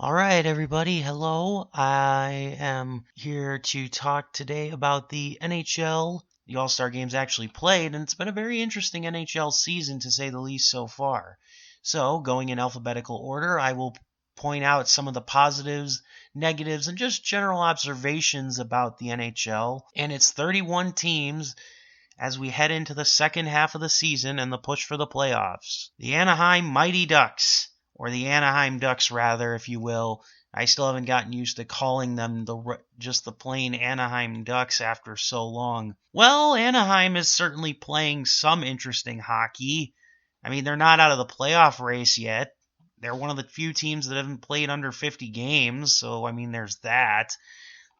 All right, everybody. Hello. I am here to talk today about the NHL. The All-Star Game's actually played, and it's been a very interesting NHL season, to say the least, so far. So, going in alphabetical order, I will point out some of the positives, negatives, and just general observations about the NHL and its 31 teams as we head into the second half of the season and the push for the playoffs. The Anaheim Mighty Ducks, or the Anaheim Ducks, rather, if you will. I still haven't gotten used to calling them just the plain Anaheim Ducks after so long. Well, Anaheim is certainly playing some interesting hockey. I mean, they're not out of the playoff race yet. They're one of the few teams that haven't played under 50 games, so I mean, there's that.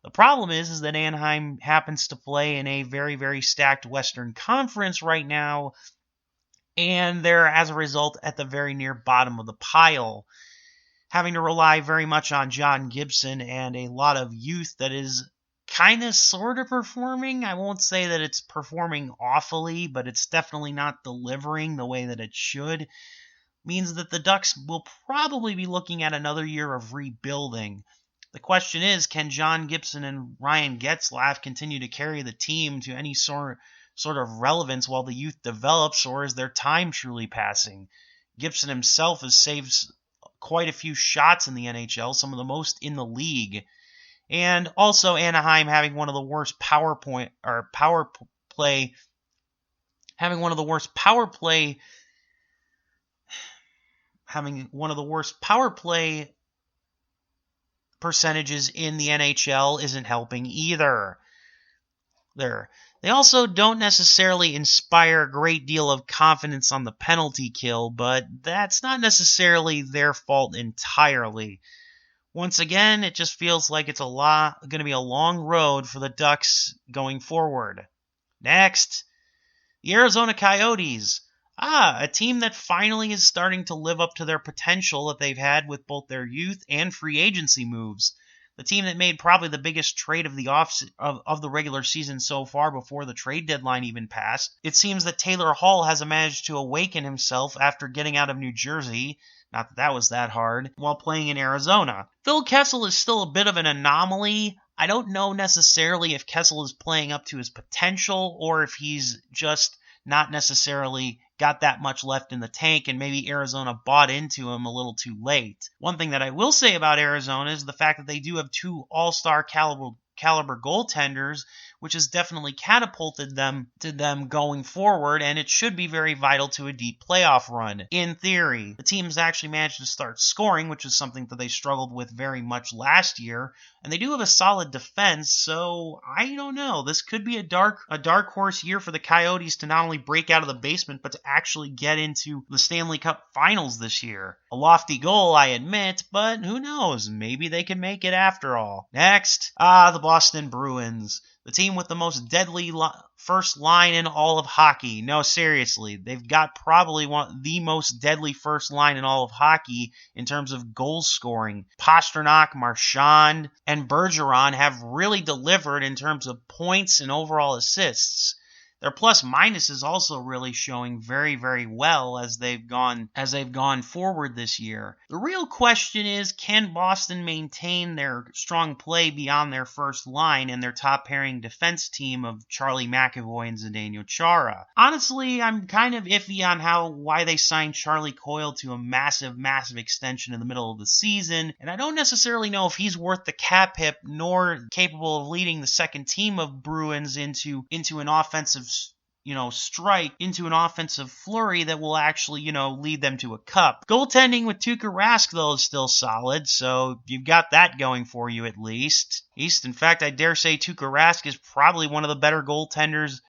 The problem is that Anaheim happens to play in a very, very stacked Western Conference right now, and they're, as a result, at the very near bottom of the pile, having to rely very much on John Gibson and a lot of youth that is kind of sort of performing. I won't say that it's performing awfully, but it's definitely not delivering the way that it should. Means that the Ducks will probably be looking at another year of rebuilding. The question is, can John Gibson and Ryan Getzlaf continue to carry the team to any sort of relevance while the youth develops, or is their time truly passing? Gibson himself has saved quite a few shots in the NHL, some of the most in the league. And also Anaheim having one of the worst power play percentages in the NHL isn't helping either. They also don't necessarily inspire a great deal of confidence on the penalty kill, but that's not necessarily their fault entirely. Once again, it just feels like it's going to be a long road for the Ducks going forward. Next, the Arizona Coyotes. A team that finally is starting to live up to their potential that they've had with both their youth and free agency moves. The team that made probably the biggest trade of the regular season so far before the trade deadline even passed. It seems that Taylor Hall has managed to awaken himself after getting out of New Jersey. Not that that was that hard, while playing in Arizona. Phil Kessel is still a bit of an anomaly. I don't know necessarily if Kessel is playing up to his potential or if he's just not necessarily got that much left in the tank, and maybe Arizona bought into him a little too late. One thing that I will say about Arizona is the fact that they do have two all-star caliber goaltenders, which has definitely catapulted them going forward, and it should be very vital to a deep playoff run. In theory, the team has actually managed to start scoring, which is something that they struggled with very much last year, and they do have a solid defense, so I don't know. This could be a dark horse year for the Coyotes to not only break out of the basement, but to actually get into the Stanley Cup Finals this year. A lofty goal, I admit, but who knows? Maybe they can make it after all. Next, the Boston Bruins. The team with the most deadly first line in all of hockey. No, seriously, they've got probably the most deadly first line in all of hockey in terms of goal scoring. Pastrnak, Marchand, and Bergeron have really delivered in terms of points and overall assists. Their plus minus is also really showing very, very well as they've gone forward this year. The real question is, can Boston maintain their strong play beyond their first line and their top pairing defense team of Charlie McAvoy and Zdeno Chara? Honestly, I'm kind of iffy on why they signed Charlie Coyle to a massive, massive extension in the middle of the season, and I don't necessarily know if he's worth the cap hit nor capable of leading the second team of Bruins into an offensive strike, into an offensive flurry that will actually, lead them to a cup. Goaltending with Tuukka Rask, though, is still solid, so you've got that going for you at least. In fact, I dare say Tuukka Rask is probably one of the better goaltenders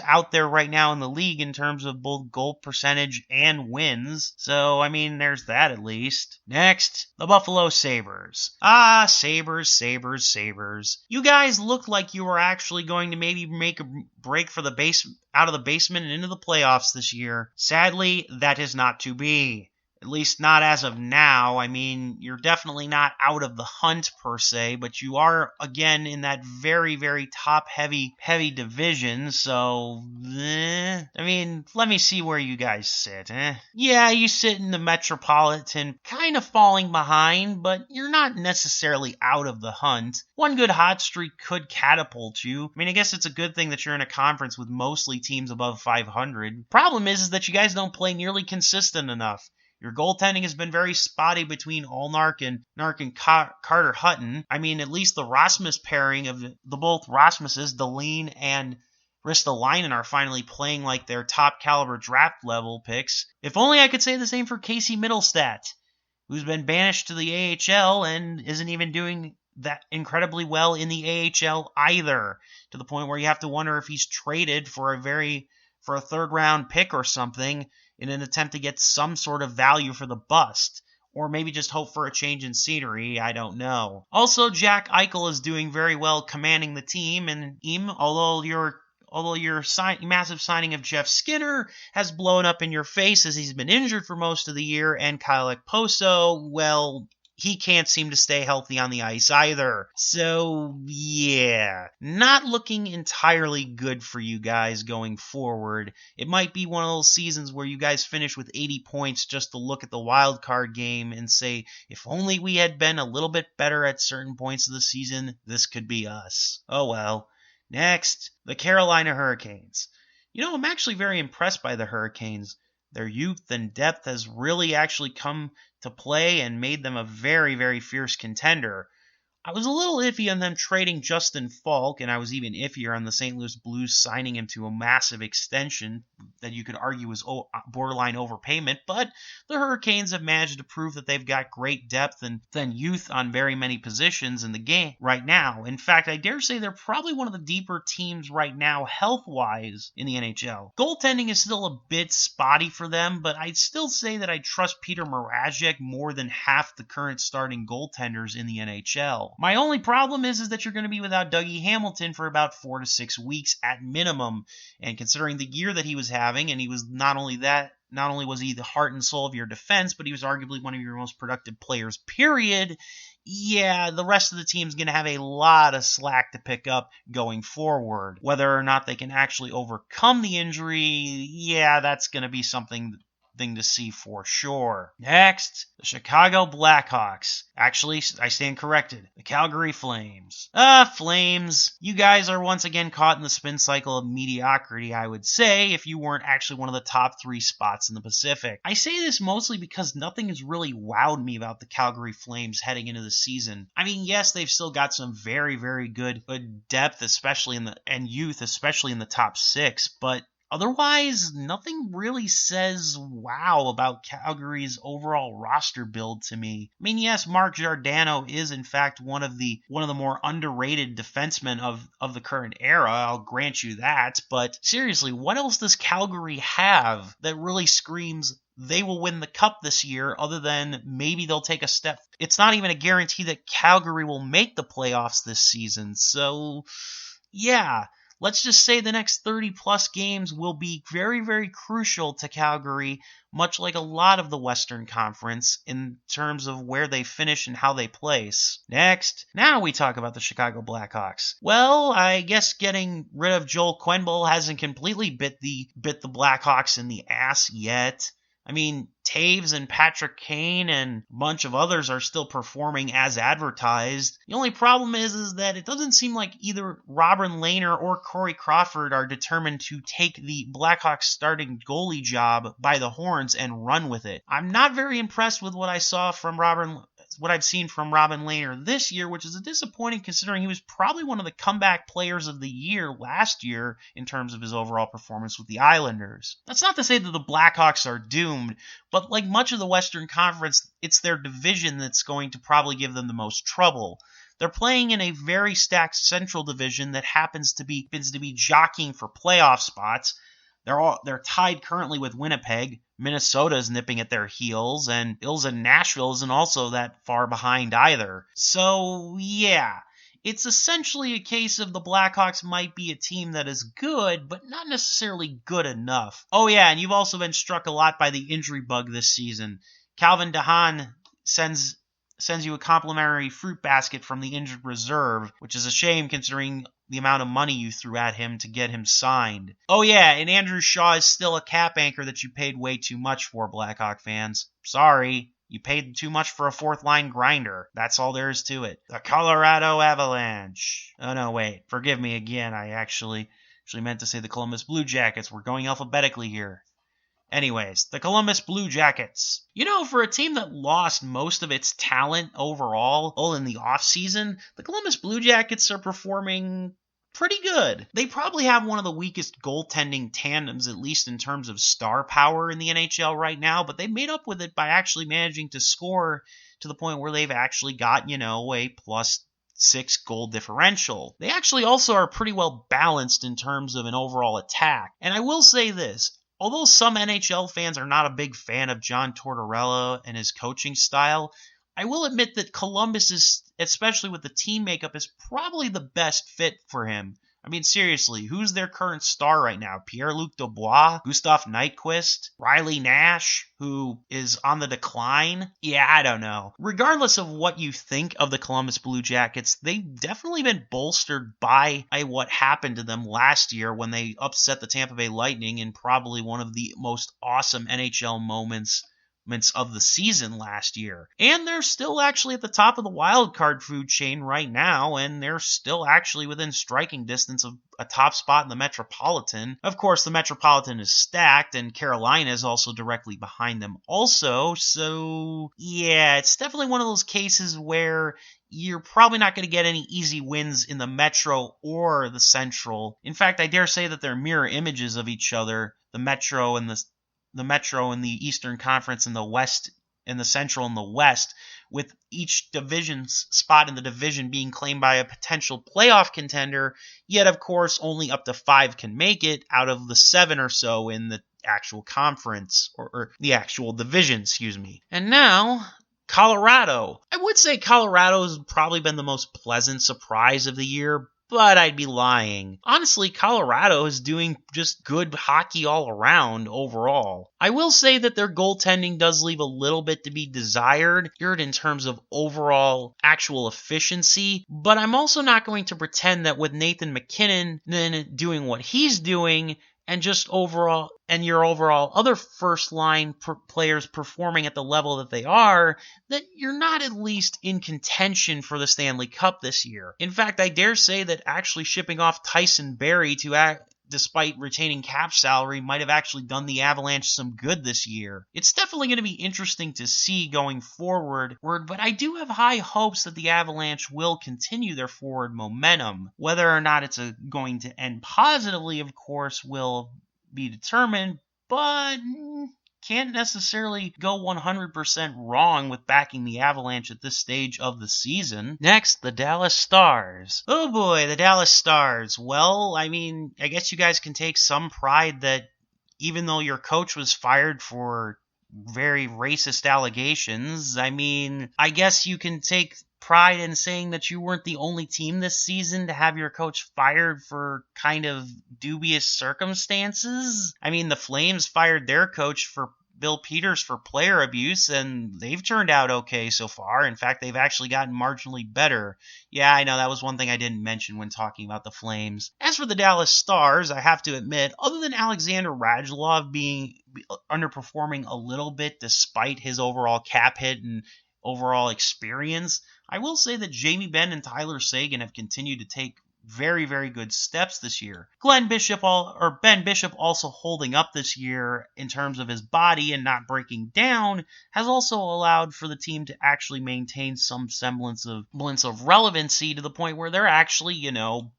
out there right now in the league in terms of both goal percentage and wins. So, I mean, there's that at least. Next, the Buffalo Sabres. Sabres. You guys look like you were actually going to maybe make a break for out of the basement and into the playoffs this year. Sadly, that is not to be. At least not as of now. I mean, you're definitely not out of the hunt per se, but you are, again, in that very, very top-heavy division, so, I mean, let me see where you guys sit, Yeah, you sit in the Metropolitan, kind of falling behind, but you're not necessarily out of the hunt. One good hot streak could catapult you. I mean, I guess it's a good thing that you're in a conference with mostly teams above 500. Problem is that you guys don't play nearly consistent enough. Your goaltending has been very spotty between Allnark and Carter Hutton. I mean, at least the Rasmus pairing of the both Rasmuses, Deline and Ristolainen, are finally playing like their top caliber draft level picks. If only I could say the same for Casey Middlestat, who's been banished to the AHL and isn't even doing that incredibly well in the AHL either, to the point where you have to wonder if he's traded for a third round pick or something in an attempt to get some sort of value for the bust. Or maybe just hope for a change in scenery, I don't know. Also, Jack Eichel is doing very well commanding the team, and although your massive signing of Jeff Skinner has blown up in your face as he's been injured for most of the year, and Kyle Okposo, well, he can't seem to stay healthy on the ice either. So, yeah, not looking entirely good for you guys going forward. It might be one of those seasons where you guys finish with 80 points just to look at the wild card game and say, if only we had been a little bit better at certain points of the season, this could be us. Oh well. Next, the Carolina Hurricanes. You know, I'm actually very impressed by the Hurricanes. Their youth and depth has really actually come to play and made them a very, very fierce contender. I was a little iffy on them trading Justin Falk, and I was even iffier on the St. Louis Blues signing him to a massive extension that you could argue was borderline overpayment, but the Hurricanes have managed to prove that they've got great depth and then youth on very many positions in the game right now. In fact, I dare say they're probably one of the deeper teams right now health-wise in the NHL. Goaltending is still a bit spotty for them, but I'd still say that I trust Peter Mrazek more than half the current starting goaltenders in the NHL. My only problem is that you're going to be without Dougie Hamilton for about 4 to 6 weeks at minimum, and considering the year that he was having, and he was not only was he the heart and soul of your defense, but he was arguably one of your most productive players, period. Yeah, the rest of the team's going to have a lot of slack to pick up going forward. Whether or not they can actually overcome the injury, yeah, that's going to be something to see for sure. Next, the Chicago Blackhawks. Actually, I stand corrected. The Calgary Flames. Flames. You guys are once again caught in the spin cycle of mediocrity, I would say, if you weren't actually one of the top 3 spots in the Pacific. I say this mostly because nothing has really wowed me about the Calgary Flames heading into the season. I mean, yes, they've still got some very, very good depth, especially and youth, especially in the top 6, but otherwise, nothing really says wow about Calgary's overall roster build to me. I mean, yes, Mark Giordano is in fact one of the more underrated defensemen of the current era. I'll grant you that. But seriously, what else does Calgary have that really screams they will win the cup this year, other than maybe they'll take a step? It's not even a guarantee that Calgary will make the playoffs this season. So, yeah. Let's just say the next 30-plus games will be very, very crucial to Calgary, much like a lot of the Western Conference, in terms of where they finish and how they place. Next, now we talk about the Chicago Blackhawks. Well, I guess getting rid of Joel Quenneville hasn't completely bit the Blackhawks in the ass yet. I mean, Taves and Patrick Kane and a bunch of others are still performing as advertised. The only problem is that it doesn't seem like either Robin Lehner or Corey Crawford are determined to take the Blackhawks starting goalie job by the horns and run with it. I'm not very impressed with what I've seen from Robin Lehner this year, which is disappointing considering he was probably one of the comeback players of the year last year in terms of his overall performance with the Islanders. That's not to say that the Blackhawks are doomed, but like much of the Western Conference, it's their division that's going to probably give them the most trouble. They're playing in a very stacked Central Division that happens to be jockeying for playoff spots. They're tied currently with Winnipeg. Minnesota's nipping at their heels, and Ills and Nashville isn't also that far behind either. So, yeah, it's essentially a case of the Blackhawks might be a team that is good, but not necessarily good enough. Oh yeah, and you've also been struck a lot by the injury bug this season. Calvin DeHaan sends you a complimentary fruit basket from the injured reserve, which is a shame considering the amount of money you threw at him to get him signed. Oh yeah, and Andrew Shaw is still a cap anchor that you paid way too much for, Blackhawk fans. Sorry. You paid too much for a fourth-line grinder. That's all there is to it. The Colorado Avalanche. Oh, no, wait. Forgive me again. I actually meant to say the Columbus Blue Jackets. We're going alphabetically here. Anyways, the Columbus Blue Jackets. You know, for a team that lost most of its talent overall in the offseason, the Columbus Blue Jackets are performing pretty good. They probably have one of the weakest goaltending tandems, at least in terms of star power in the NHL right now, but they made up with it by actually managing to score to the point where they've actually got, a +6 goal differential. They actually also are pretty well balanced in terms of an overall attack. And I will say this, although some NHL fans are not a big fan of John Tortorella and his coaching style, I will admit that Columbus is, especially with the team makeup, is probably the best fit for him. I mean, seriously, who's their current star right now? Pierre-Luc Dubois? Gustav Nyquist? Riley Nash, who is on the decline? Yeah, I don't know. Regardless of what you think of the Columbus Blue Jackets, they've definitely been bolstered by what happened to them last year when they upset the Tampa Bay Lightning in probably one of the most awesome NHL moments of the season last year. And they're still actually at the top of the wild card food chain right now, and they're still actually within striking distance of a top spot in the Metropolitan. Of course, the Metropolitan is stacked, and Carolina is also directly behind them also, so yeah, it's definitely one of those cases where you're probably not going to get any easy wins in the Metro or the Central. In fact, I dare say that they're mirror images of each other, the Metro and the Eastern Conference and the West and the Central and the West, with each division's spot in the division being claimed by a potential playoff contender, yet of course only up to 5 can make it out of the 7 or so in the actual conference, or the actual division, And now, Colorado. I would say Colorado has probably been the most pleasant surprise of the year, but I'd be lying. Honestly, Colorado is doing just good hockey all around overall. I will say that their goaltending does leave a little bit to be desired in terms of overall actual efficiency, but I'm also not going to pretend that with Nathan MacKinnon then doing what he's doing, and just overall, and your overall other first-line players performing at the level that they are, that you're not at least in contention for the Stanley Cup this year. In fact, I dare say that actually shipping off Tyson Barrie despite retaining cap salary, might have actually done the Avalanche some good this year. It's definitely going to be interesting to see going forward, but I do have high hopes that the Avalanche will continue their forward momentum. Whether or not it's going to end positively, of course, will be determined, but can't necessarily go 100% wrong with backing the Avalanche at this stage of the season. Next, the Dallas Stars. Oh boy, the Dallas Stars. Well, I mean, I guess you guys can take some pride that even though your coach was fired for very racist allegations, I mean, I guess you can take pride in saying that you weren't the only team this season to have your coach fired for kind of dubious circumstances. I mean, the Flames fired their coach for Bill Peters for player abuse, and they've turned out okay so far. In fact, they've actually gotten marginally better. Yeah, I know, that was one thing I didn't mention when talking about the Flames. As for the Dallas Stars, I have to admit, other than Alexander Radulov being underperforming a little bit despite his overall cap hit and overall experience, I will say that Jamie Benn and Tyler Seguin have continued to take very, very good steps this year. Ben Bishop also holding up this year in terms of his body and not breaking down has also allowed for the team to actually maintain some semblance of relevancy to the point where they're actually,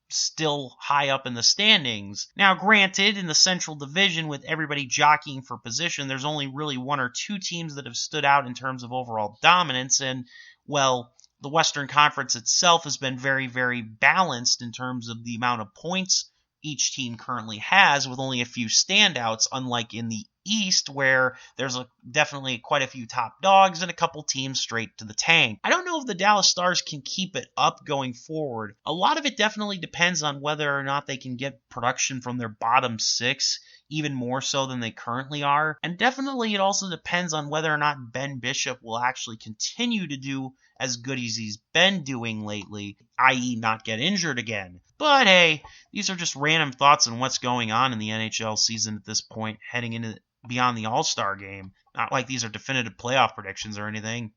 still high up in the standings. Now, granted, in the Central Division with everybody jockeying for position, there's only really 1 or 2 teams that have stood out in terms of overall dominance, and, well, the Western Conference itself has been very, very balanced in terms of the amount of points each team currently has, with only a few standouts, unlike in the East, where there's definitely quite a few top dogs and a couple teams straight to the tank. I don't know if the Dallas Stars can keep it up going forward. A lot of it definitely depends on whether or not they can get production from their bottom 6, even more so than they currently are. And definitely it also depends on whether or not Ben Bishop will actually continue to do as good as he's been doing lately, i.e. not get injured again. But hey, these are just random thoughts on what's going on in the NHL season at this point, heading into beyond the All-Star game. Not like these are definitive playoff predictions or anything.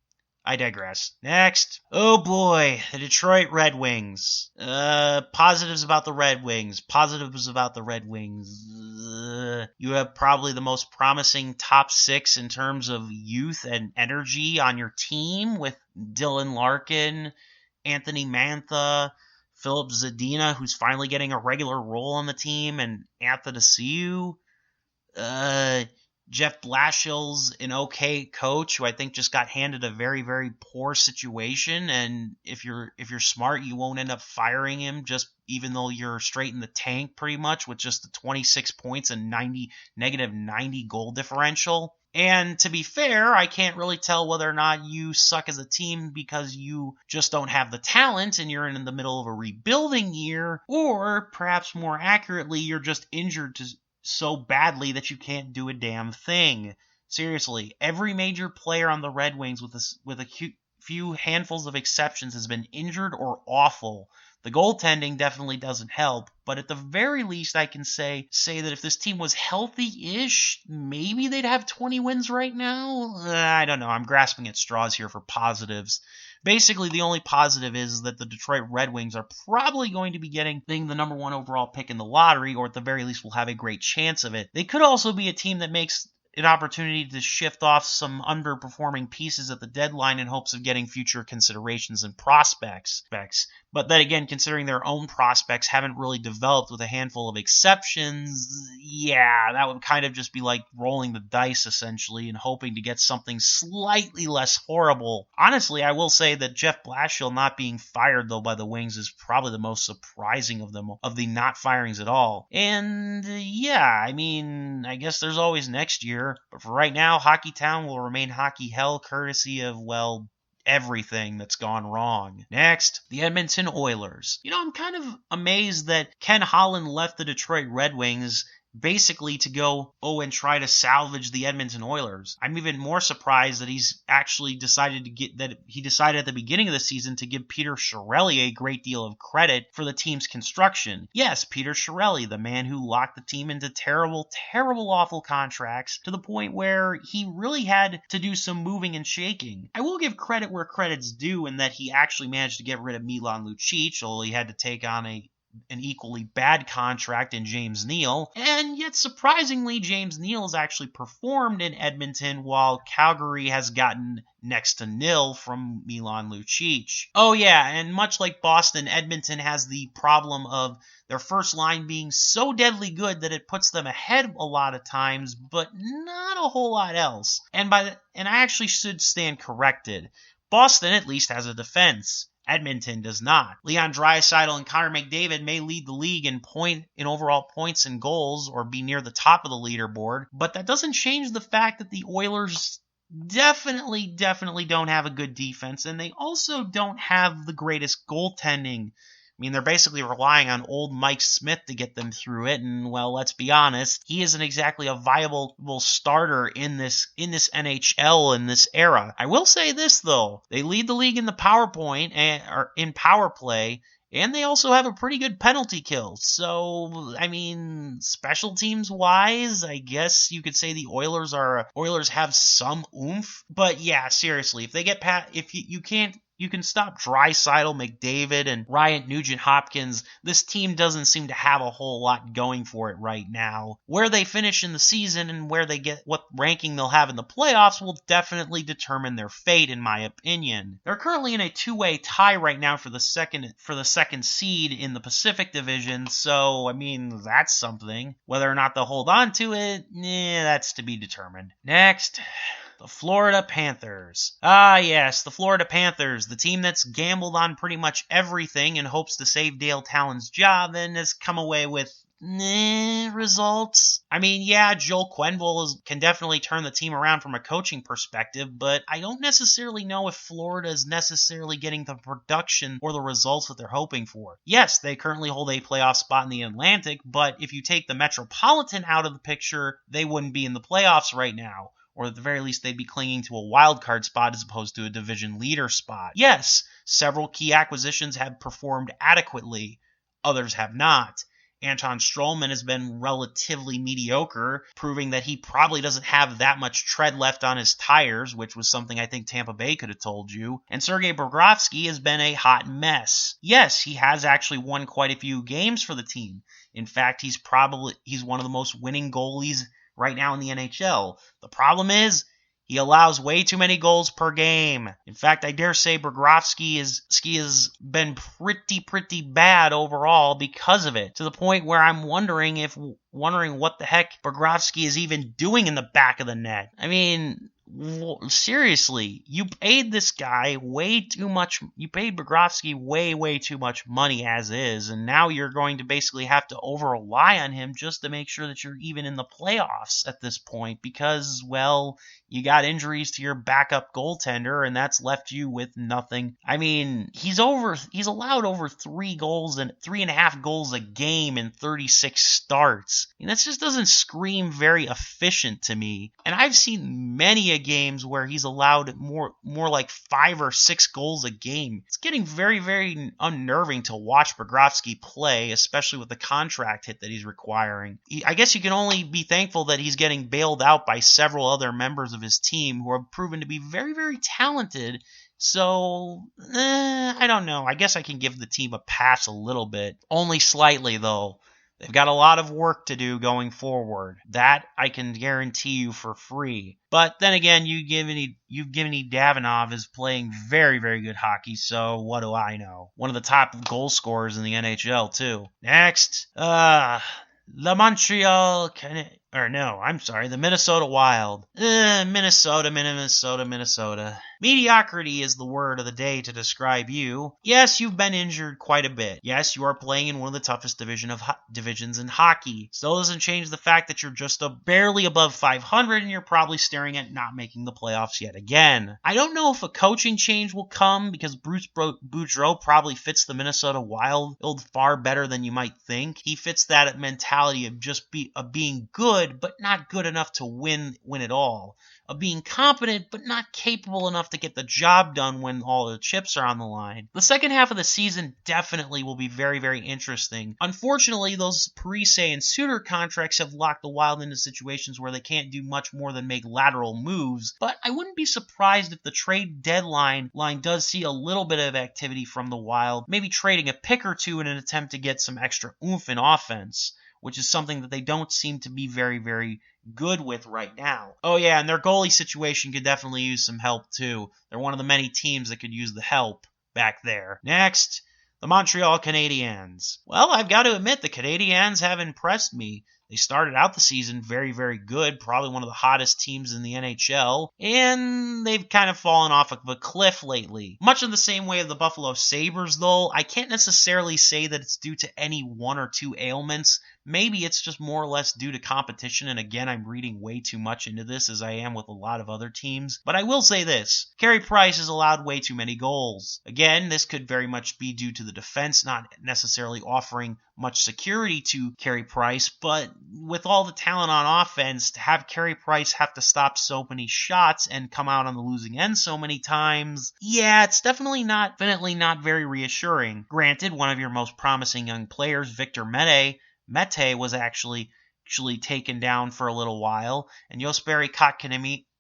I digress. Next. Oh boy, the Detroit Red Wings. Positives about the Red Wings. Positives about the Red Wings. You have probably the most promising top 6 in terms of youth and energy on your team with Dylan Larkin, Anthony Mantha, Philip Zadina, who's finally getting a regular role on the team, and Athanasiou. Jeff Blashill's an okay coach who I think just got handed a very, very poor situation, and if you're smart, you won't end up firing him just even though you're straight in the tank pretty much with just the 26 points and negative 90 goal differential. And to be fair, I can't really tell whether or not you suck as a team because you just don't have the talent and you're in the middle of a rebuilding year, or perhaps more accurately, you're just injured so badly that you can't do a damn thing. Seriously, every major player on the Red Wings with a few handfuls of exceptions has been injured or awful. The goaltending definitely doesn't help, but at the very least I can say that if this team was healthy-ish, maybe they'd have 20 wins right now? I don't know. I'm grasping at straws here for positives. Basically, the only positive is that the Detroit Red Wings are probably going to be getting the number 1 overall pick in the lottery, or at the very least will have a great chance of it. They could also be a team that makes an opportunity to shift off some underperforming pieces at the deadline in hopes of getting future considerations and prospects. But then again, considering their own prospects haven't really developed with a handful of exceptions, yeah, that would kind of just be like rolling the dice essentially and hoping to get something slightly less horrible. Honestly, I will say that Jeff Blashill not being fired though by the Wings is probably the most surprising of the not firings at all. And yeah, I mean, I guess there's always next year. But for right now, Hockey Town will remain hockey hell courtesy of, well, everything that's gone wrong. Next, the Edmonton Oilers. I'm kind of amazed that Ken Holland left the Detroit Red Wings basically to go and try to salvage the Edmonton Oilers. I'm even more surprised that he's actually decided at the beginning of the season to give Peter Chiarelli a great deal of credit for the team's construction. Yes, Peter Chiarelli, the man who locked the team into terrible, terrible, awful contracts to the point where he really had to do some moving and shaking. I will give credit where credit's due in that he actually managed to get rid of Milan Lucic, although he had to take on an equally bad contract in James Neal, and yet surprisingly, James Neal has actually performed in Edmonton while Calgary has gotten next to nil from Milan Lucic. Oh yeah, and much like Boston, Edmonton has the problem of their first line being so deadly good that it puts them ahead a lot of times, but not a whole lot else. And I actually should stand corrected. Boston at least has a defense. Edmonton does not. Leon Draisaitl and Connor McDavid may lead the league in overall points and goals or be near the top of the leaderboard, but that doesn't change the fact that the Oilers definitely don't have a good defense, and they also don't have the greatest goaltending. I mean, they're basically relying on old Mike Smith to get them through it, and, well, let's be honest, he isn't exactly a viable starter in this NHL in this era. I will say this, though. They lead the league in the power play, and they also have a pretty good penalty kill. So, I mean, special teams wise, I guess you could say the Oilers have some oomph. But yeah, seriously, if they get you can stop Draisaitl, McDavid, and Ryan Nugent-Hopkins. This team doesn't seem to have a whole lot going for it right now. Where they finish in the season and what ranking they'll have in the playoffs will definitely determine their fate, in my opinion. They're currently in a two-way tie right now for the second seed in the Pacific Division, so, I mean, that's something. Whether or not they'll hold on to it, that's to be determined. Next, the Florida Panthers. Ah, yes, the Florida Panthers, the team that's gambled on pretty much everything in hopes to save Dale Talon's job and has come away with results. I mean, yeah, Joel Quenneville can definitely turn the team around from a coaching perspective, but I don't necessarily know if Florida is necessarily getting the production or the results that they're hoping for. Yes, they currently hold a playoff spot in the Atlantic, but if you take the Metropolitan out of the picture, they wouldn't be in the playoffs right now. Or at the very least, they'd be clinging to a wild card spot as opposed to a division leader spot. Yes, several key acquisitions have performed adequately. Others have not. Anton Strowman has been relatively mediocre, proving that he probably doesn't have that much tread left on his tires, which was something I think Tampa Bay could have told you. And Sergei Bobrovsky has been a hot mess. Yes, he has actually won quite a few games for the team. In fact, he's one of the most winning goalies right now in the NHL. The problem is, he allows way too many goals per game. In fact, I dare say Bobrovsky has been pretty bad overall because of it, to the point where I'm wondering what the heck Bobrovsky is even doing in the back of the net. I mean, seriously, you paid this guy way too much. You paid Bobrovsky way too much money as is, and now you're going to basically have to over-rely on him just to make sure that you're even in the playoffs at this point because, well, you got injuries to your backup goaltender, and that's left you with nothing. I mean, he's allowed over 3.5 goals a game in 36 starts. I mean, that just doesn't scream very efficient to me. And I've seen many games where he's allowed more like 5 or 6 goals a game. It's getting very unnerving to watch Bobrovsky play, especially with the contract hit that he's requiring. I guess you can only be thankful that he's getting bailed out by several other members of his team who have proven to be very talented. So, I don't know. I guess I can give the team a pass a little bit. Only slightly, though. They've got a lot of work to do going forward. That I can guarantee you for free. But then again, Evgeny Davinov is playing very good hockey, so what do I know? One of the top goal scorers in the NHL, too. Next, the Minnesota Wild. Minnesota. Mediocrity is the word of the day to describe you. Yes, you've been injured quite a bit. Yes, you are playing in one of the toughest divisions in hockey. Still doesn't change the fact that you're just barely above 500 and you're probably staring at not making the playoffs yet again. I don't know if a coaching change will come because Bruce Boudreau probably fits the Minnesota Wild far better than you might think. He fits that mentality of just being good, but not good enough to win it all. Of being competent, but not capable enough to get the job done when all the chips are on the line. The second half of the season definitely will be very interesting. Unfortunately, those Parise and Suter contracts have locked the Wild into situations where they can't do much more than make lateral moves, but I wouldn't be surprised if the trade deadline does see a little bit of activity from the Wild, maybe trading a pick or two in an attempt to get some extra oomph in offense, which is something that they don't seem to be very good with right now. Oh yeah, and their goalie situation could definitely use some help too. They're one of the many teams that could use the help back there. Next, the Montreal Canadiens. Well, I've got to admit, the Canadiens have impressed me. They started out the season very good, probably one of the hottest teams in the NHL, and they've kind of fallen off of a cliff lately. Much in the same way of the Buffalo Sabres, though, I can't necessarily say that it's due to any one or two ailments. Maybe it's just more or less due to competition, and again, I'm reading way too much into this as I am with a lot of other teams. But I will say this, Carey Price has allowed way too many goals. Again, this could very much be due to the defense not necessarily offering much security to Carey Price, but with all the talent on offense, to have Carey Price have to stop so many shots and come out on the losing end so many times, yeah, it's definitely not very reassuring. Granted, one of your most promising young players, Victor Mete was actually taken down for a little while, and Jesperi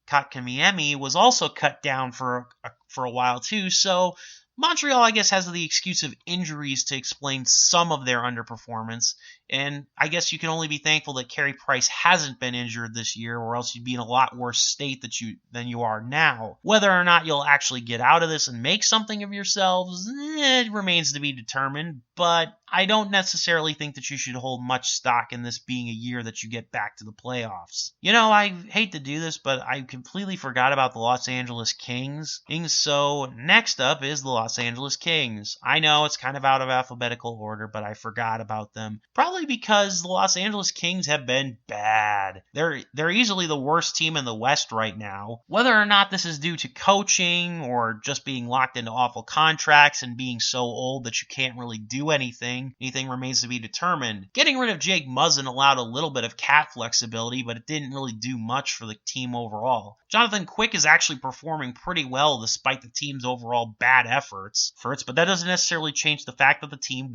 Kotkaniemi was also cut down for a while too, so Montreal, I guess, has the excuse of injuries to explain some of their underperformance, and I guess you can only be thankful that Carey Price hasn't been injured this year, or else you'd be in a lot worse state than you are now. Whether or not you'll actually get out of this and make something of yourselves, it remains to be determined, but I don't necessarily think that you should hold much stock in this being a year that you get back to the playoffs. I hate to do this, but I completely forgot about the Los Angeles Kings. So next up is the Los Angeles Kings. I know it's kind of out of alphabetical order, but I forgot about them. Probably because the Los Angeles Kings have been bad. They're easily the worst team in the West right now. Whether or not this is due to coaching or just being locked into awful contracts and being so old that you can't really do anything remains to be determined. Getting rid of Jake Muzzin allowed a little bit of cap flexibility, but it didn't really do much for the team overall. Jonathan Quick is actually performing pretty well despite the team's overall bad efforts, but that doesn't necessarily change the fact that the team,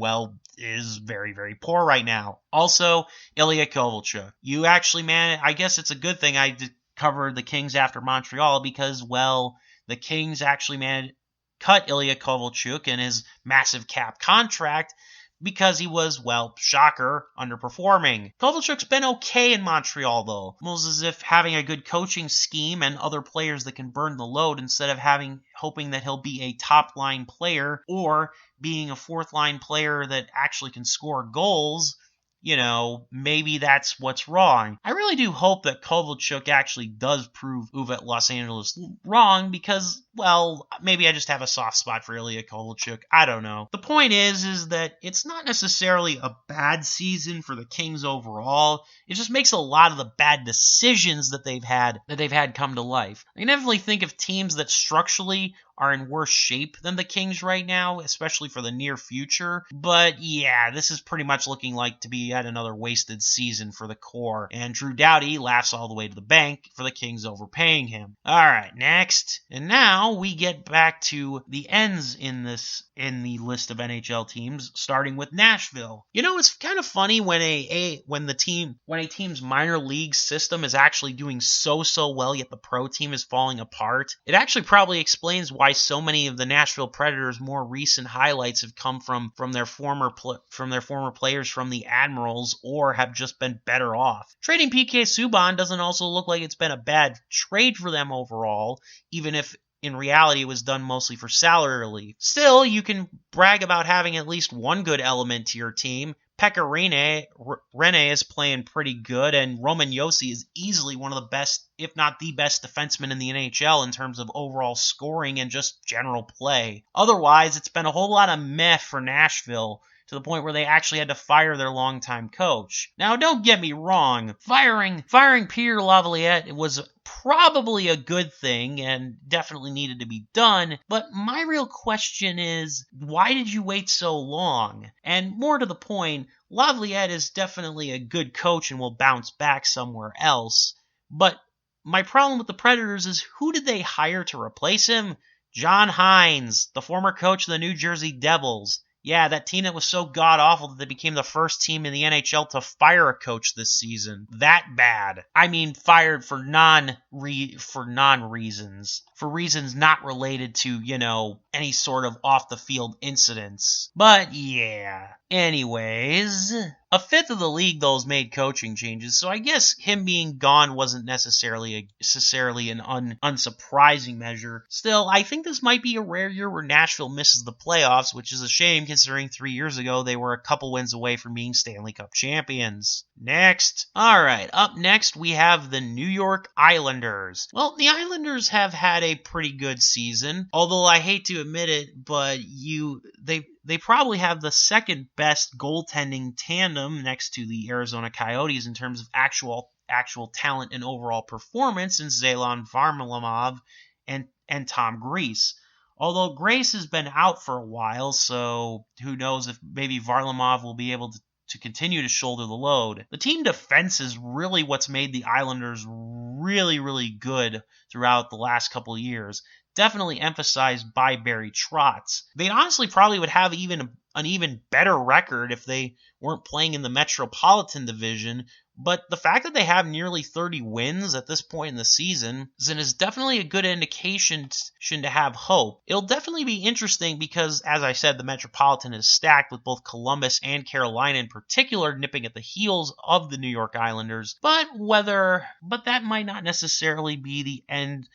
is very, very poor right now. Also, Ilya Kovalchuk. You actually, I guess it's a good thing I covered the Kings after Montreal because, the Kings actually cut Ilya Kovalchuk in his massive cap contract because he was, shocker, underperforming. Kovalchuk's been okay in Montreal, though. Almost as if having a good coaching scheme and other players that can burn the load instead of hoping that he'll be a top-line player or being a fourth-line player that actually can score goals. Maybe that's what's wrong. I really do hope that Kovalchuk actually does prove Uwe Los Angeles wrong because, maybe I just have a soft spot for Ilya Kovalchuk. I don't know. The point is that it's not necessarily a bad season for the Kings overall. It just makes a lot of the bad decisions that they've had come to life. I can definitely think of teams that structurally are in worse shape than the Kings right now, especially for the near future. But yeah, this is pretty much looking like to be yet another wasted season for the core. And Drew Doughty laughs all the way to the bank for the Kings overpaying him. Alright, next. And now we get back to the ends in the list of NHL teams, starting with Nashville. It's kind of funny when a team's minor league system is actually doing so well, yet the pro team is falling apart. It actually probably explains why so many of the Nashville Predators' more recent highlights have come from their former players from the Admirals or have just been better off. Trading PK Subban doesn't also look like it's been a bad trade for them overall, even if in reality it was done mostly for salary relief. Still, you can brag about having at least one good element to your team. Pekka Rinne is playing pretty good, and Roman Josi is easily one of the best, if not the best, defenseman in the NHL in terms of overall scoring and just general play. Otherwise, it's been a whole lot of meh for Nashville, to the point where they actually had to fire their longtime coach. Now, don't get me wrong, firing Peter Laviolette was probably a good thing and definitely needed to be done, but my real question is, why did you wait so long? And more to the point, Laviolette is definitely a good coach and will bounce back somewhere else, but my problem with the Predators is, who did they hire to replace him? John Hines, the former coach of the New Jersey Devils. Yeah, that team that was so god-awful that they became the first team in the NHL to fire a coach this season. That bad. I mean, fired for non-reasons. For reasons not related to, any sort of off-the-field incidents. But, yeah. Anyways, a fifth of the league, though, has made coaching changes, so I guess him being gone wasn't necessarily an unsurprising measure. Still, I think this might be a rare year where Nashville misses the playoffs, which is a shame considering 3 years ago they were a couple wins away from being Stanley Cup champions. Next. Alright, up next we have the New York Islanders. Well, the Islanders have had a pretty good season, although I hate to admit it, but they probably have the second best goaltending tandem next to the Arizona Coyotes in terms of actual talent and overall performance in Zelan Varlamov and Tom Greiss. Although Greiss has been out for a while, so who knows if maybe Varlamov will be able to continue to shoulder the load. The team defense is really what's made the Islanders really, really good throughout the last couple of years. Definitely emphasized by Barry Trotz. They honestly probably would have an even better record if they weren't playing in the Metropolitan Division, but the fact that they have nearly 30 wins at this point in the season is definitely a good indication to have hope. It'll definitely be interesting because, as I said, the Metropolitan is stacked with both Columbus and Carolina in particular nipping at the heels of the New York Islanders, but that might not necessarily be the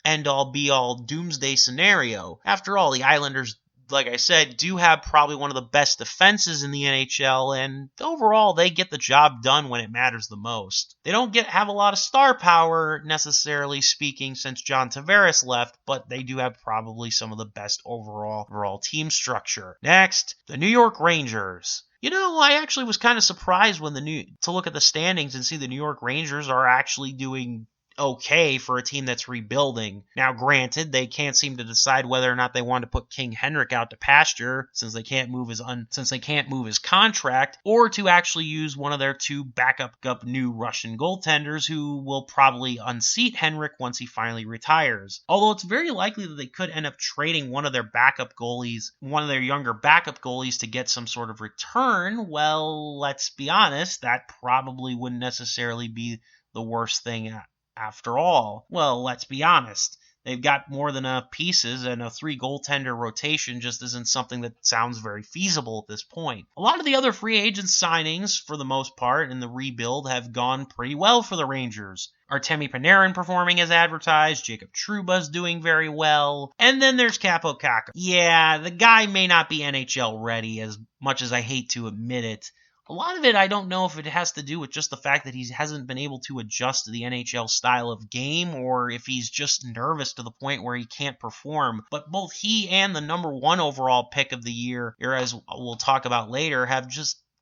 end-all be-all doomsday scenario. After all, the Islanders like I said, do have probably one of the best defenses in the NHL, and overall, they get the job done when it matters the most. They don't have a lot of star power, necessarily speaking, since John Tavares left, but they do have probably some of the best overall team structure. Next, the New York Rangers. I actually was kind of surprised to look at the standings and see the New York Rangers are actually doing okay for a team that's rebuilding. Now, granted, they can't seem to decide whether or not they want to put King Henrik out to pasture since they can't move his contract, or to actually use one of their two backup new Russian goaltenders who will probably unseat Henrik once he finally retires. Although it's very likely that they could end up trading one of their younger backup goalies to get some sort of return. Well, let's be honest, that probably wouldn't necessarily be the worst thing after all. Well, let's be honest. They've got more than enough pieces, and a 3-goaltender rotation just isn't something that sounds very feasible at this point. A lot of the other free agent signings, for the most part, in the rebuild have gone pretty well for the Rangers. Artemi Panarin performing as advertised, Jacob Trouba's doing very well, and then there's Kaapo Kakko. Yeah, the guy may not be NHL ready, as much as I hate to admit it. A lot of it, I don't know if it has to do with just the fact that he hasn't been able to adjust to the NHL style of game, or if he's just nervous to the point where he can't perform. But both he and the number 1 overall pick of the year, as we'll talk about later,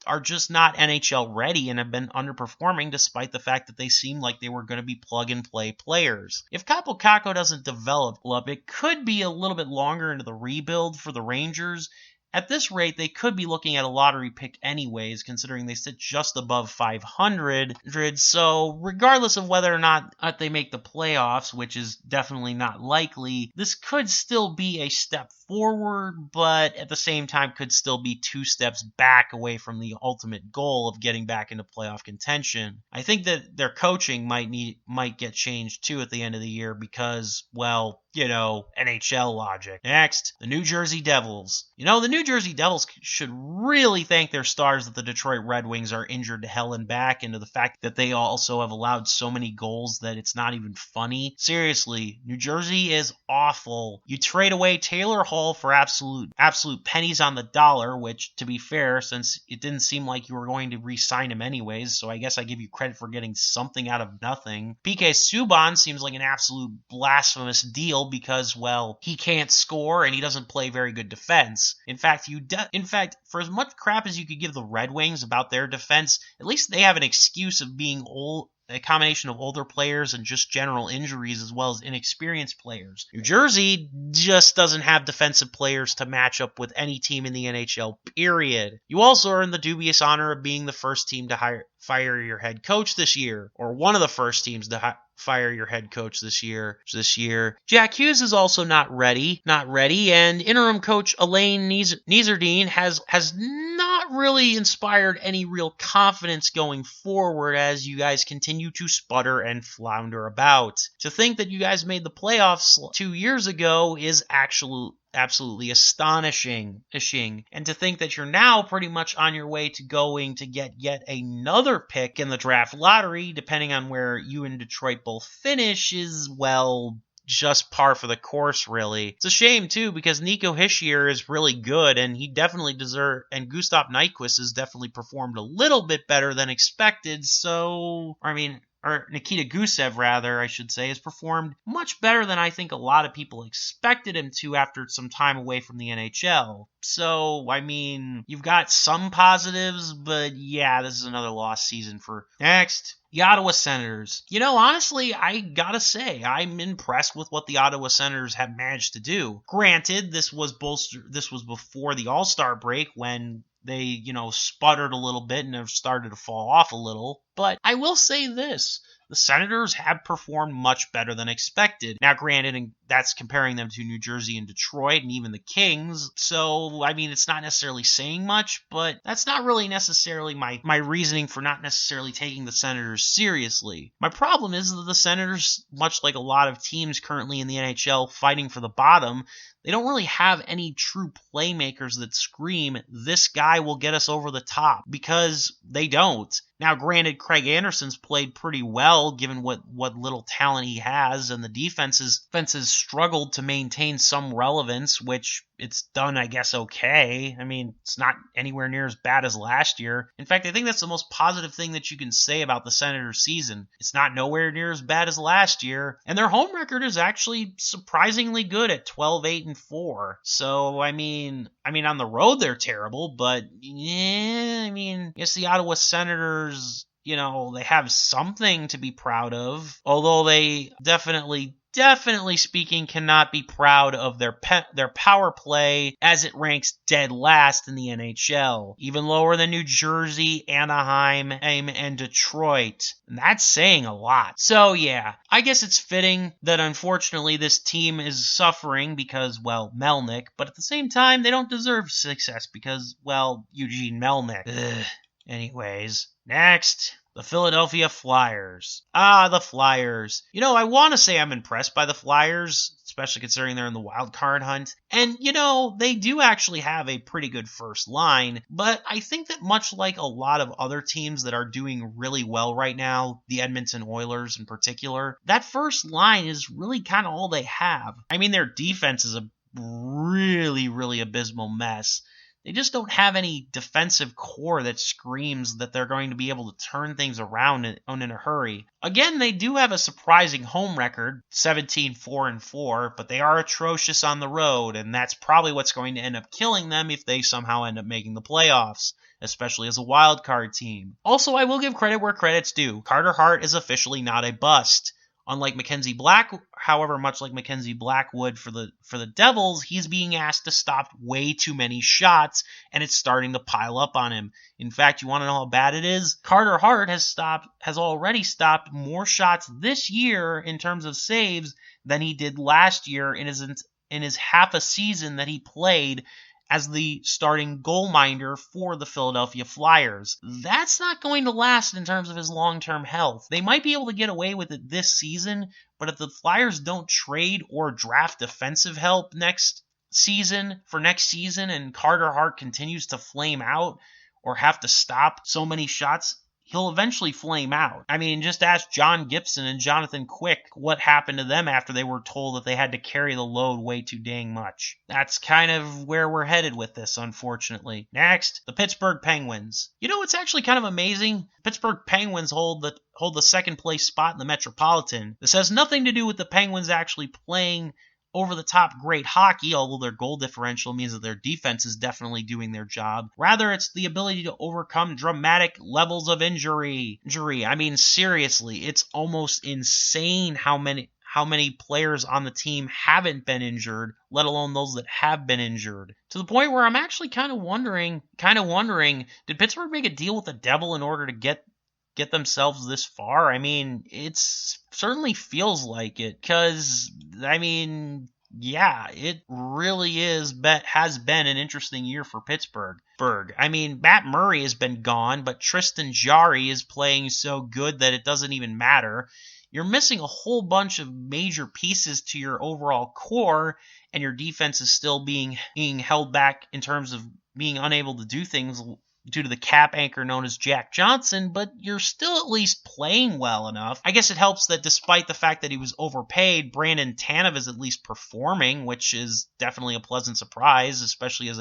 are just not NHL ready and have been underperforming despite the fact that they seemed like they were going to be plug-and-play players. If Kaapo Kakko doesn't develop, it could be a little bit longer into the rebuild for the Rangers. At this rate, they could be looking at a lottery pick anyways, considering they sit just above 500. So regardless of whether or not they make the playoffs, which is definitely not likely, this could still be a step forward, but at the same time could still be 2 steps back away from the ultimate goal of getting back into playoff contention. I think that their coaching might get changed too at the end of the year because, well, NHL logic. Next, the New Jersey Devils. The New Jersey Devils should really thank their stars that the Detroit Red Wings are injured to hell and back, and to the fact that they also have allowed so many goals that it's not even funny. Seriously, New Jersey is awful. You trade away Taylor Hall for absolute pennies on the dollar, which, to be fair, since it didn't seem like you were going to re-sign him anyways, so I guess I give you credit for getting something out of nothing. PK Subban seems like an absolute blasphemous deal because, well, he can't score and he doesn't play very good defense. In fact, for as much crap as you could give the Red Wings about their defense, at least they have an excuse of being old, a combination of older players and just general injuries as well as inexperienced players. New Jersey just doesn't have defensive players to match up with any team in the NHL, period. You also are in the dubious honor of being the first team to fire your head coach this year, or one of the first teams to fire your head coach this year. Jack Hughes is also not ready, and interim coach Elaine Niezerdine has not really inspired any real confidence going forward as you guys continue to sputter and flounder about. To think that you guys made the playoffs 2 years ago is absolutely astonishing. And to think that you're now pretty much on your way to going to get yet another pick in the draft lottery, depending on where you and Detroit both finish, is, well, just par for the course, really. It's a shame, too, because Nico Hischier is really good, and he definitely and Gustav Nyquist has definitely performed a little bit better than expected, or Nikita Gusev, rather, I should say, has performed much better than I think a lot of people expected him to after some time away from the NHL. So, you've got some positives, but yeah, this is another lost season for... Next, the Ottawa Senators. Honestly, I gotta say, I'm impressed with what the Ottawa Senators have managed to do. Granted, this was before the All-Star break when they, sputtered a little bit and have started to fall off a little. But I will say this. The Senators have performed much better than expected. Now, granted, and that's comparing them to New Jersey and Detroit and even the Kings. So, it's not necessarily saying much, but that's not really necessarily my reasoning for not necessarily taking the Senators seriously. My problem is that the Senators, much like a lot of teams currently in the NHL fighting for the bottom, they don't really have any true playmakers that scream, this guy will get us over the top, because they don't. Now, granted, Craig Anderson's played pretty well given what little talent he has, and the defense is struggled to maintain some relevance, which it's done, I guess, okay. I mean, it's not anywhere near as bad as last year. In fact, I think that's the most positive thing that you can say about the Senators season. It's not nowhere near as bad as last year, and their home record is actually surprisingly good at 12-8-4. So, I mean, on the road they're terrible, but yeah, I guess the Ottawa Senators, they have something to be proud of, although they definitely speaking, cannot be proud of their power play, as it ranks dead last in the NHL, even lower than New Jersey, Anaheim, and Detroit. And that's saying a lot. So yeah, I guess it's fitting that unfortunately this team is suffering because, well, Melnyk, but at the same time, they don't deserve success because, well, Eugene Melnyk. Ugh. Anyways, next, the Philadelphia Flyers. The Flyers. I want to say I'm impressed by the Flyers, especially considering they're in the wild card hunt. And, they do actually have a pretty good first line, but I think that much like a lot of other teams that are doing really well right now, the Edmonton Oilers in particular, that first line is really kind of all they have. Their defense is a really, really abysmal mess. They just don't have any defensive core that screams that they're going to be able to turn things around in a hurry. Again, they do have a surprising home record, 17-4-4, but they are atrocious on the road, and that's probably what's going to end up killing them if they somehow end up making the playoffs, especially as a wild card team. Also, I will give credit where credit's due. Carter Hart is officially not a bust. Unlike Mackenzie Black, however, much like Mackenzie Blackwood for the Devils, he's being asked to stop way too many shots, and it's starting to pile up on him. In fact, you want to know how bad it is? Carter Hart has already stopped more shots this year in terms of saves than he did last year in his half a season that he played as the starting goal minder for the Philadelphia Flyers. That's not going to last in terms of his long-term health. They might be able to get away with it this season, but if the Flyers don't trade or draft defensive help next season and Carter Hart continues to flame out or have to stop so many shots, he'll eventually flame out. Just ask John Gibson and Jonathan Quick what happened to them after they were told that they had to carry the load way too dang much. That's kind of where we're headed with this, unfortunately. Next, the Pittsburgh Penguins. It's actually kind of amazing. Pittsburgh Penguins hold the second place spot in the Metropolitan. This has nothing to do with the Penguins actually playing over-the-top great hockey, although their goal differential means that their defense is definitely doing their job. Rather, it's the ability to overcome dramatic levels of injury. Seriously, it's almost insane how many players on the team haven't been injured, let alone those that have been injured. To the point where I'm actually kind of wondering, did Pittsburgh make a deal with the devil in order to get themselves this far? It certainly feels like it, because, yeah, it really has been an interesting year for Pittsburgh. Matt Murray has been gone, but Tristan Jarry is playing so good that it doesn't even matter. You're missing a whole bunch of major pieces to your overall core, and your defense is still being held back in terms of being unable to do things due to the cap anchor known as Jack Johnson, but you're still at least playing well enough. I guess it helps that despite the fact that he was overpaid, Brandon Tanev is at least performing, which is definitely a pleasant surprise, especially as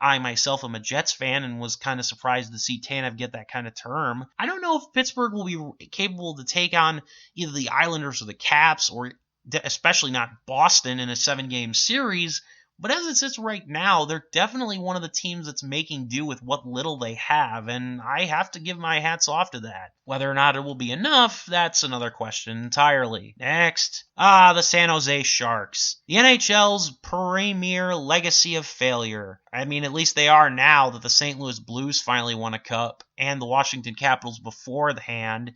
I myself am a Jets fan and was kind of surprised to see Tanev get that kind of term. I don't know if Pittsburgh will be capable to take on either the Islanders or the Caps, or especially not Boston in a 7-game series. But as it sits right now, they're definitely one of the teams that's making do with what little they have, and I have to give my hats off to that. Whether or not it will be enough, that's another question entirely. Next, the San Jose Sharks. The NHL's premier legacy of failure. At least they are now that the St. Louis Blues finally won a cup, and the Washington Capitals beforehand.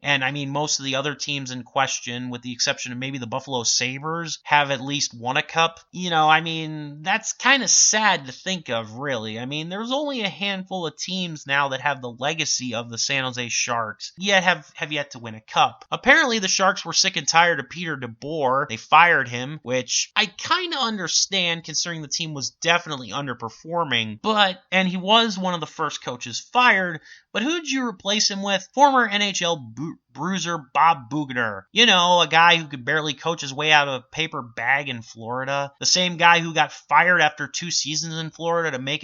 And most of the other teams in question, with the exception of maybe the Buffalo Sabres, have at least won a cup. That's kind of sad to think of, really. There's only a handful of teams now that have the legacy of the San Jose Sharks, yet have yet to win a cup. Apparently, the Sharks were sick and tired of Peter DeBoer. They fired him, which I kind of understand, considering the team was definitely underperforming. And he was one of the first coaches fired. But who did you replace him with? Former NHL bruiser Bob Boughner. You know, a guy who could barely coach his way out of a paper bag in Florida. The same guy who got fired after 2 seasons in Florida to make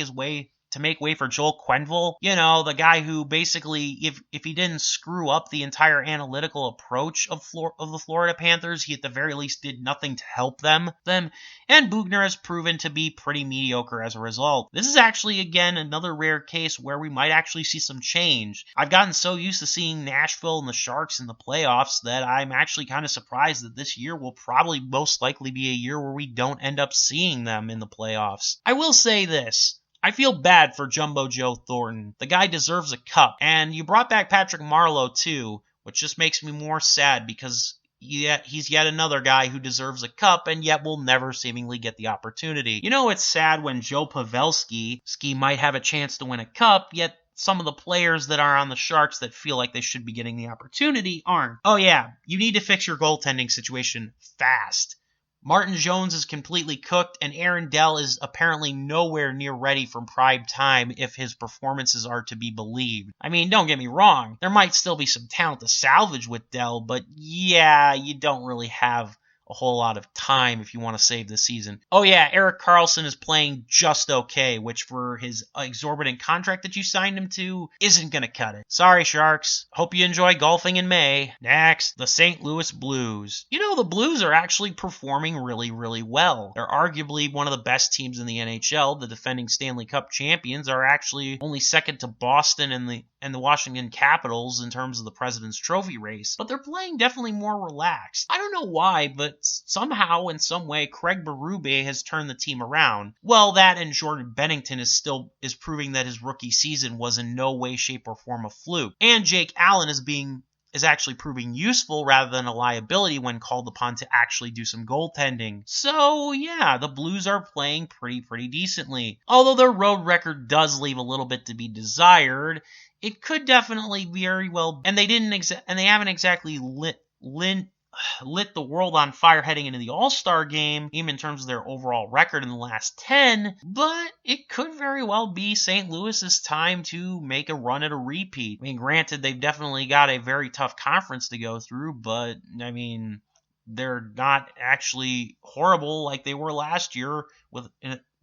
way for Joel Quenneville. You know, the guy who basically, if he didn't screw up the entire analytical approach of the Florida Panthers, he at the very least did nothing to help them. And Boughner has proven to be pretty mediocre as a result. This is actually, again, another rare case where we might actually see some change. I've gotten so used to seeing Nashville and the Sharks in the playoffs that I'm actually kind of surprised that this year will probably most likely be a year where we don't end up seeing them in the playoffs. I will say this. I feel bad for Jumbo Joe Thornton. The guy deserves a cup. And you brought back Patrick Marleau, too, which just makes me more sad because he's yet another guy who deserves a cup and yet will never seemingly get the opportunity. You know, it's sad when Joe Pavelski might have a chance to win a cup, yet some of the players that are on the Sharks that feel like they should be getting the opportunity aren't. Oh yeah, you need to fix your goaltending situation fast. Martin Jones is completely cooked, and Aaron Dell is apparently nowhere near ready for prime time if his performances are to be believed. I mean, don't get me wrong, there might still be some talent to salvage with Dell, but yeah, you don't really have a whole lot of time if you want to save the season. Oh yeah, Erik Karlsson is playing just okay, which for his exorbitant contract that you signed him to isn't going to cut it. Sorry, Sharks. Hope you enjoy golfing in May. Next, the St. Louis Blues. You know, the Blues are actually performing really, really well. They're arguably one of the best teams in the NHL. The defending Stanley Cup champions are actually only second to Boston and the Washington Capitals in terms of the President's Trophy race, but they're playing definitely more relaxed. I don't know why, but somehow, in some way, Craig Berube has turned the team around. Well, that and Jordan Bennington is proving that his rookie season was in no way, shape, or form a fluke. And Jake Allen is actually proving useful rather than a liability when called upon to actually do some goaltending. So yeah, the Blues are playing pretty decently. Although their road record does leave a little bit to be desired, it could definitely very well, and they haven't exactly lit the world on fire heading into the All-Star game, even in terms of their overall record in the last 10, but it could very well be St. Louis's time to make a run at a repeat. I mean, granted, they've definitely got a very tough conference to go through, but, I mean, they're not actually horrible like they were last year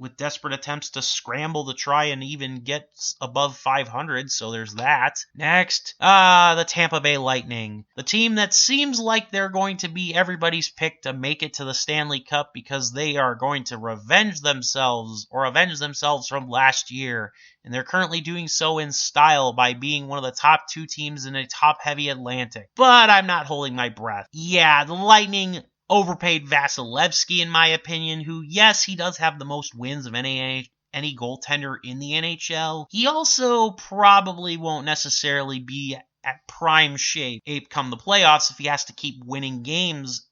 with desperate attempts to scramble to try and even get above 500, so there's that. Next, the Tampa Bay Lightning. The team that seems like they're going to be everybody's pick to make it to the Stanley Cup because they are going to avenge themselves from last year, and they're currently doing so in style by being one of the top 2 teams in a top-heavy Atlantic. But I'm not holding my breath. Yeah, the Lightning overpaid Vasilevsky, in my opinion, who, yes, he does have the most wins of any goaltender in the NHL. He also probably won't necessarily be at prime shape come the playoffs if he has to keep winning games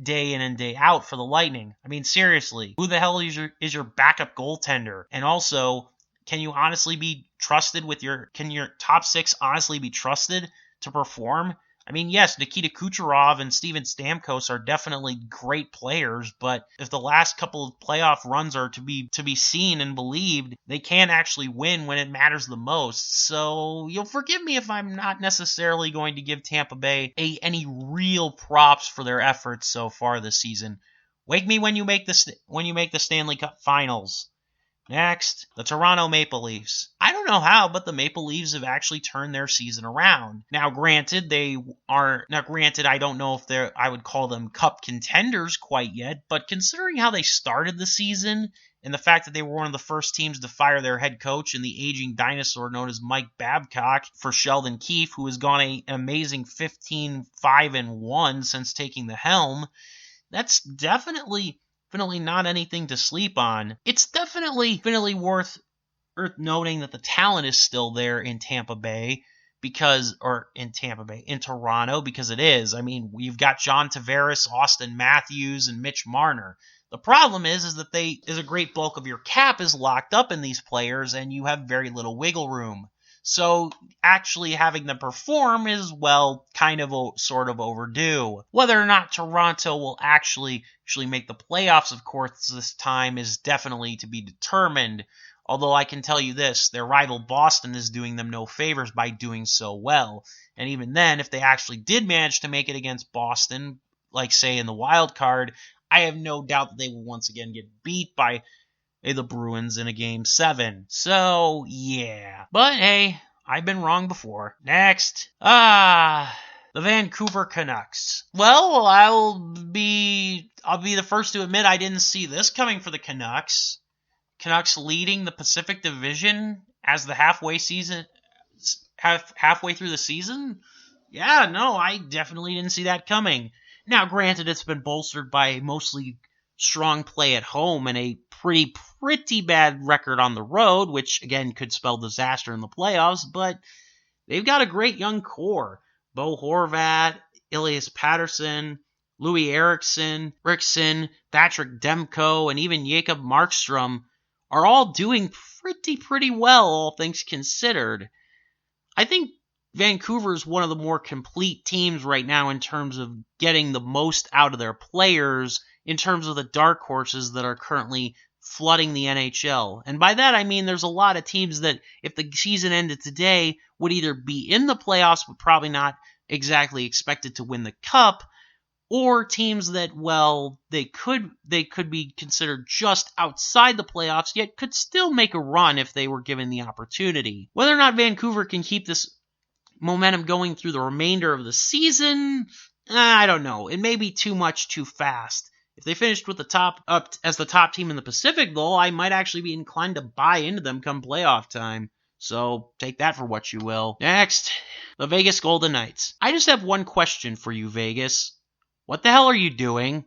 day in and day out for the Lightning. I mean, seriously, who the hell is your backup goaltender? And also, can you honestly be trusted can your top 6 honestly be trusted to perform? I mean, yes, Nikita Kucherov and Steven Stamkos are definitely great players, but if the last couple of playoff runs are to be seen and believed, they can't actually win when it matters the most. So you'll forgive me if I'm not necessarily going to give Tampa Bay any real props for their efforts so far this season. Wake me when you make the Stanley Cup Finals. Next, the Toronto Maple Leafs. I don't know how, but the Maple Leafs have actually turned their season around. Now, granted, I don't know if I would call them cup contenders quite yet, but considering how they started the season and the fact that they were one of the first teams to fire their head coach and the aging dinosaur known as Mike Babcock for Sheldon Keefe, who has gone an amazing 15-5-1 since taking the helm, that's definitely not anything to sleep on. It's definitely worth noting that the talent is still there in Toronto, because it is. I mean, we've got John Tavares, Austin Matthews, and Mitch Marner. The problem is that a great bulk of your cap is locked up in these players, and you have very little wiggle room. So actually having them perform is, well, kind of sort of overdue. Whether or not Toronto will actually make the playoffs, of course, this time is definitely to be determined. Although I can tell you this, their rival Boston is doing them no favors by doing so well. And even then, if they actually did manage to make it against Boston, like say in the wild card, I have no doubt that they will once again get beat by the Bruins in a Game 7. So, yeah. But hey, I've been wrong before. Next. The Vancouver Canucks. Well, I'll be the first to admit I didn't see this coming for the Canucks. Canucks leading the Pacific Division as the halfway through the season? Yeah, no, I definitely didn't see that coming. Now, granted, it's been bolstered by mostly strong play at home and a pretty bad record on the road, which again could spell disaster in the playoffs, but they've got a great young core. Bo Horvat, Elias Patterson, Louis Eriksson, Patrick Demko, and even Jacob Markstrom are all doing pretty well, all things considered. I think Vancouver is one of the more complete teams right now in terms of getting the most out of their players, in terms of the dark horses that are currently flooding the NHL. And by that I mean there's a lot of teams that, if the season ended today, would either be in the playoffs but probably not exactly expected to win the cup, or teams that, well, they could be considered just outside the playoffs, yet could still make a run if they were given the opportunity. Whether or not Vancouver can keep this momentum going through the remainder of the season, I don't know. It may be too much too fast. If they finished with the top team in the Pacific, though, I might actually be inclined to buy into them come playoff time. So take that for what you will. Next, the Vegas Golden Knights. I just have one question for you, Vegas. What the hell are you doing?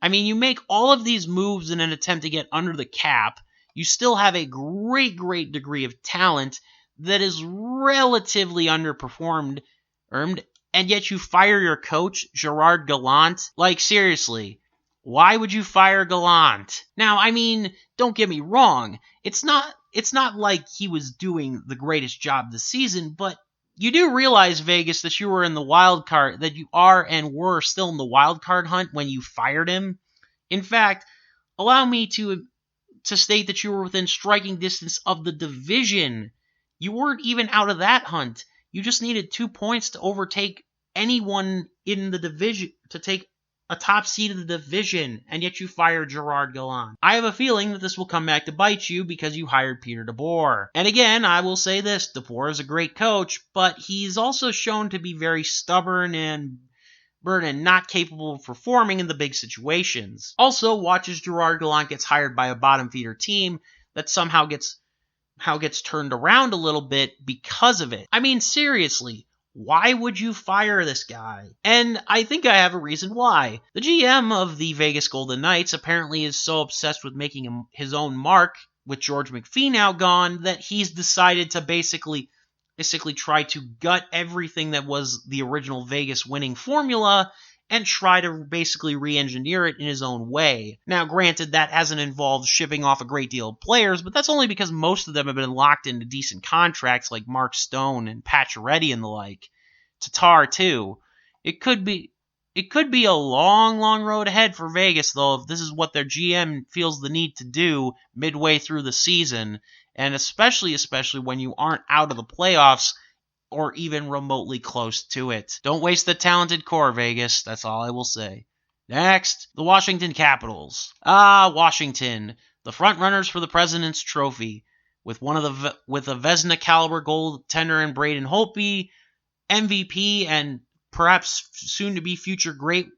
I mean, you make all of these moves in an attempt to get under the cap. You still have a great degree of talent that is relatively underperformed, and yet you fire your coach, Gerard Gallant? Like, seriously, why would you fire Gallant? Now, I mean, don't get me wrong. It's not like he was doing the greatest job this season, but you do realize, Vegas, that you were in the wild card, that you are and were still in the wild card hunt when you fired him. In fact, allow me to state that you were within striking distance of the division. You weren't even out of that hunt. You just needed 2 points to overtake anyone in the division, to take a top seed of the division, and yet you fired Gerard Gallant. I have a feeling that this will come back to bite you because you hired Peter DeBoer. And again, I will say this, DeBoer is a great coach, but he's also shown to be very stubborn and not capable of performing in the big situations. Also, watch as Gerard Gallant gets hired by a bottom feeder team that somehow gets turned around a little bit because of it. I mean, seriously, why would you fire this guy? And I think I have a reason why. The GM of the Vegas Golden Knights apparently is so obsessed with making his own mark, with George McPhee now gone, that he's decided to basically try to gut everything that was the original Vegas winning formula and try to basically re-engineer it in his own way. Now, granted, that hasn't involved shipping off a great deal of players, but that's only because most of them have been locked into decent contracts like Mark Stone and Pacioretty and the like. Tatar, too. It could be a long road ahead for Vegas, though, if this is what their GM feels the need to do midway through the season, and especially when you aren't out of the playoffs or even remotely close to it. Don't waste the talented core, Vegas. That's all I will say. Next, the Washington Capitals. Washington, the front-runners for the President's Trophy, with a Vezina caliber goaltender in Braden Holtby, MVP and perhaps soon-to-be future great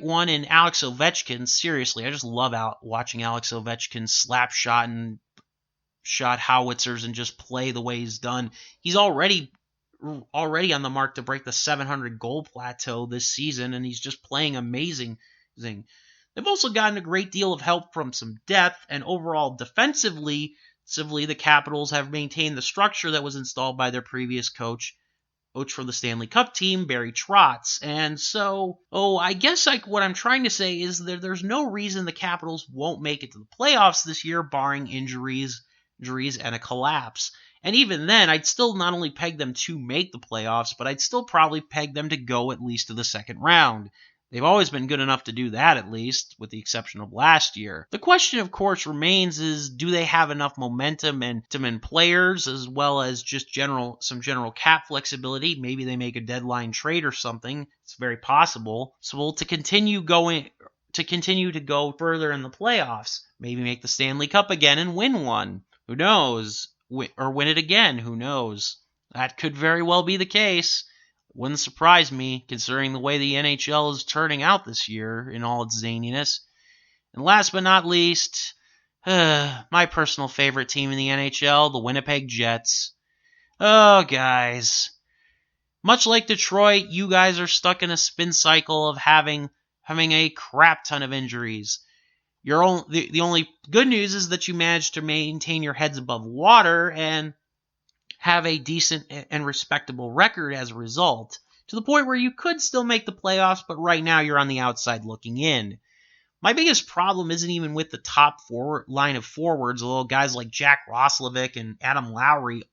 one in Alex Ovechkin. Seriously, I just love watching Alex Ovechkin slap shot howitzers and just play the way he's done. He's already on the mark to break the 700 goal plateau this season, and he's just playing amazing. They've also gotten a great deal of help from some depth, and overall defensively, the Capitals have maintained the structure that was installed by their previous coach for the Stanley Cup team, Barry Trotz. And so, I guess what I'm trying to say is that there's no reason the Capitals won't make it to the playoffs this year, barring injuries and a collapse. And even then, I'd still not only peg them to make the playoffs, but I'd still probably peg them to go at least to the second round. They've always been good enough to do that, at least, with the exception of last year. The question, of course, remains is, do they have enough momentum and players, as well as just some general cap flexibility? Maybe they make a deadline trade or something. It's very possible. So to continue to go further in the playoffs. Maybe make the Stanley Cup again and win one. Who knows? Or win it again. Who knows? That could very well be the case. Wouldn't surprise me, considering the way the NHL is turning out this year in all its zaniness. And last but not least, my personal favorite team in the NHL, the Winnipeg Jets. Oh, guys. Much like Detroit, you guys are stuck in a spin cycle of having a crap ton of injuries. The only good news is that you managed to maintain your heads above water and have a decent and respectable record as a result, to the point where you could still make the playoffs, but right now you're on the outside looking in. My biggest problem isn't even with the top line of forwards, although guys like Jack Roslovic and Adam Lowry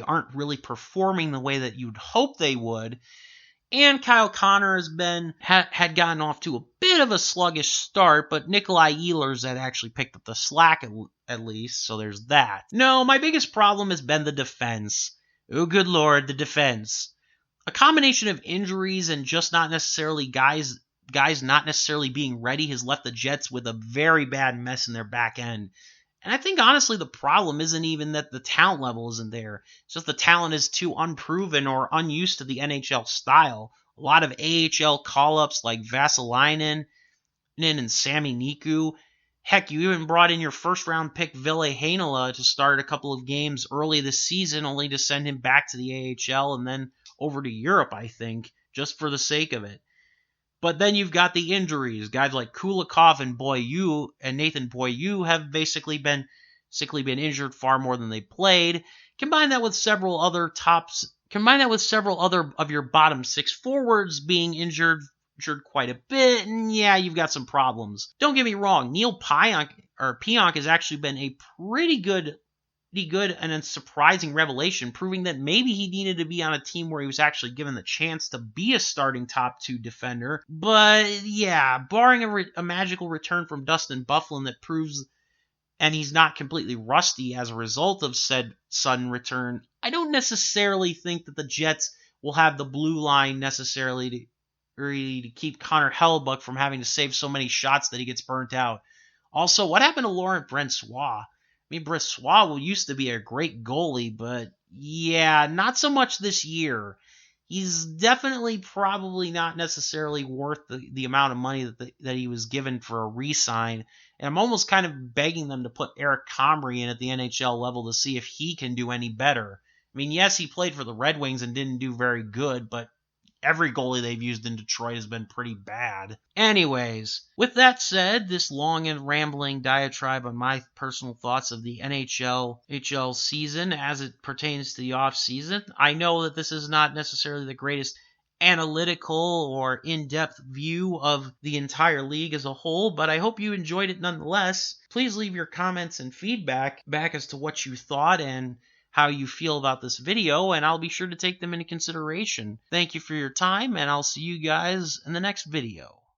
aren't really performing the way that you'd hope they would. And Kyle Connor had gotten off to a bit of a sluggish start, but Nikolai Ehlers had actually picked up the slack at least, so there's that. No, my biggest problem has been the defense. Oh, good lord, the defense. A combination of injuries and just not necessarily guys not necessarily being ready has left the Jets with a very bad mess in their back end. And I think, honestly, the problem isn't even that the talent level isn't there. It's just the talent is too unproven or unused to the NHL style. A lot of AHL call-ups like Vasalainen and Sami Niku. Heck, you even brought in your first-round pick Ville Heinola to start a couple of games early this season, only to send him back to the AHL and then over to Europe, I think, just for the sake of it. But then you've got the injuries. Guys like Kulikov and Nathan Boyou have basically been injured far more than they played. Combine that with several other of your bottom six forwards being injured quite a bit, and yeah, you've got some problems. Don't get me wrong, Neil Pionk has actually been a pretty good and a surprising revelation, proving that maybe he needed to be on a team where he was actually given the chance to be a starting top two defender. But yeah, barring a magical return from Dustin Byfuglien that proves, and he's not completely rusty as a result of said sudden return, I don't necessarily think that the Jets will have the blue line necessarily to keep Connor Hellebuyck from having to save so many shots that he gets burnt out. Also, what happened to Laurent Brossoit? I mean, Brossoit used to be a great goalie, but yeah, not so much this year. He's definitely probably not necessarily worth the amount of money that he was given for a re-sign. And I'm almost kind of begging them to put Eric Comrie in at the NHL level to see if he can do any better. I mean, yes, he played for the Red Wings and didn't do very good, but every goalie they've used in Detroit has been pretty bad. Anyways, with that said, this long and rambling diatribe on my personal thoughts of the NHL season as it pertains to the off season, I know that this is not necessarily the greatest analytical or in-depth view of the entire league as a whole, but I hope you enjoyed it nonetheless. Please leave your comments and feedback back as to what you thought and how you feel about this video, and I'll be sure to take them into consideration. Thank you for your time, and I'll see you guys in the next video.